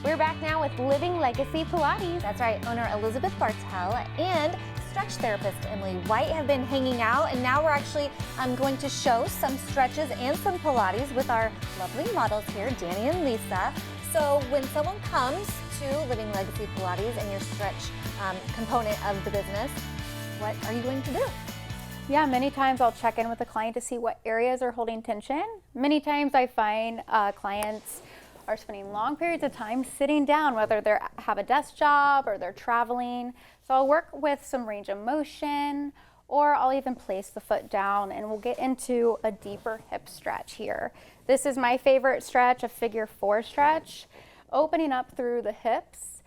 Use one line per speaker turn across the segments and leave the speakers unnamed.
We're back now with Living Legacy Pilates.
That's right, owner Elizabeth Bartel and stretch therapist Emily White have been hanging out, and now we're actually going to show some stretches and some Pilates with our lovely models here, Danny and Lisa. So when someone comes to Living Legacy Pilates and your stretch component of the business, what are you going to do?
Yeah, many times I'll check in with the client to see what areas are holding tension. Many times I find clients are spending long periods of time sitting down, whether they have a desk job or they're traveling. So I'll work with some range of motion, or I'll even place the foot down, and we'll get into a deeper hip stretch here. This is my favorite stretch, a figure 4 stretch, opening up through the hips.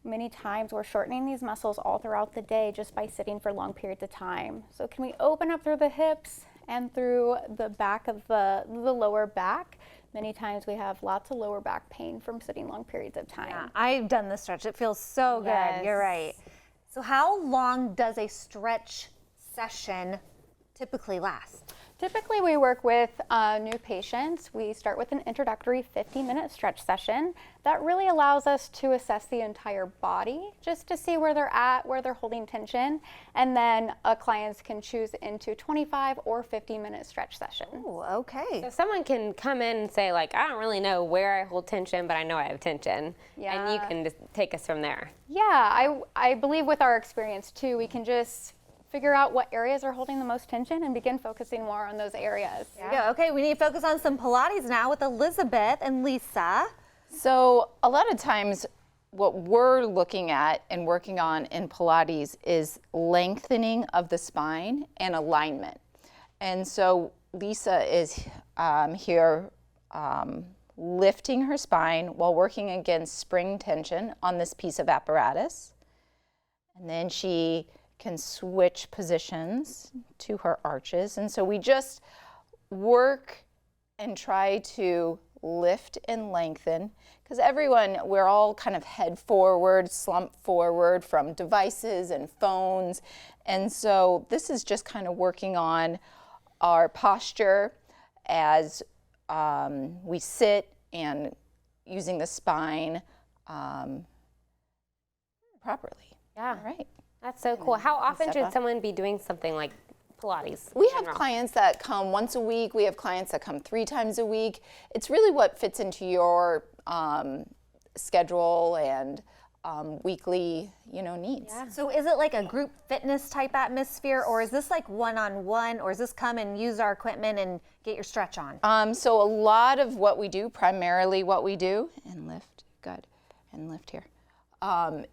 Many times we're shortening these muscles all throughout the day just by sitting for long periods of time. So can we open up through the hips and through the back of the lower back? Many times we have lots of lower back pain from sitting long periods of time.
Yeah, I've done the stretch. It feels so good. You're right. So how long does a stretch session typically last?
Typically we work with new patients. We start with an introductory 15-minute stretch session. That really allows us to assess the entire body just to see where they're at, where they're holding tension, and then clients can choose into 25 or 50-minute stretch sessions.
Oh, okay.
So someone can come in and say, like, I don't really know where I hold tension, but I know I have tension.
Yeah.
And you can just take us from there.
Yeah, I believe with our experience too, we can just figure out what areas are holding the most tension and begin focusing more on those areas.
Yeah. Okay, we need to focus on some Pilates now with Elizabeth and Lisa.
So a lot of times what we're looking at and working on in Pilates is lengthening of the spine and alignment. And so Lisa is here lifting her spine while working against spring tension on this piece of apparatus. And then she can switch positions to her arches. And so we just work and try to lift and lengthen, because we're all kind of head forward, slump forward from devices and phones. And so this is just kind of working on our posture as we sit and using the spine properly.
Yeah.
All right.
That's so cool. How often
step
should
up.
someone be doing something like Pilates?
We
in
have
general?
clients that come once a week. We have clients that come 3 times a week. It's really what fits into your schedule and weekly, needs.
Yeah.
So is it like a group fitness type atmosphere, or is this like one-on-one, or is this come and use our equipment and get your stretch on?
So a lot of what we do, primarily what we do, and lift, good, and lift here,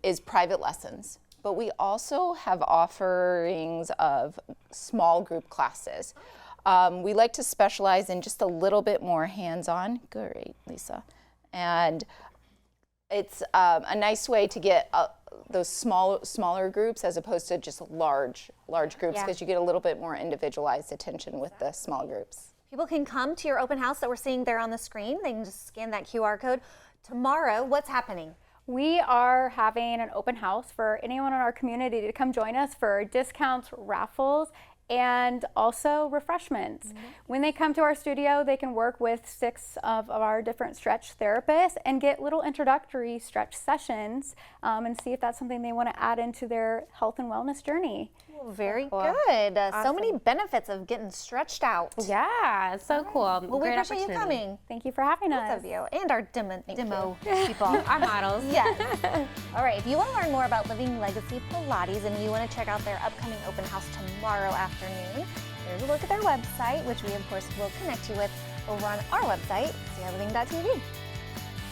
is private lessons. But we also have offerings of small group classes. We like to specialize in just a little bit more hands-on. Great, Lisa. And it's a nice way to get those smaller groups as opposed to just large groups, because you get a little bit more individualized attention with the small groups.
People can come to your open house that we're seeing there on the screen. They can just scan that QR code. Tomorrow, what's happening?
We are having an open house for anyone in our community to come join us for discounts, raffles, and also refreshments. When they come to our studio, they can work with 6 of our different stretch therapists and get little introductory stretch sessions and see if that's something they want to add into their health and wellness journey.
Well, very good. So many benefits of getting stretched out.
Yeah, it's so cool.
Well, we
Great
appreciate you
opportunity.
coming.
Thank you for having us.
Both of you and our demo people.
Our models.
Yes. All right, if you want to learn more about Living Legacy Pilates and you want to check out their upcoming open house tomorrow afternoon, there's a look at their website, which we, of course, will connect you with over on our website, crliving.tv.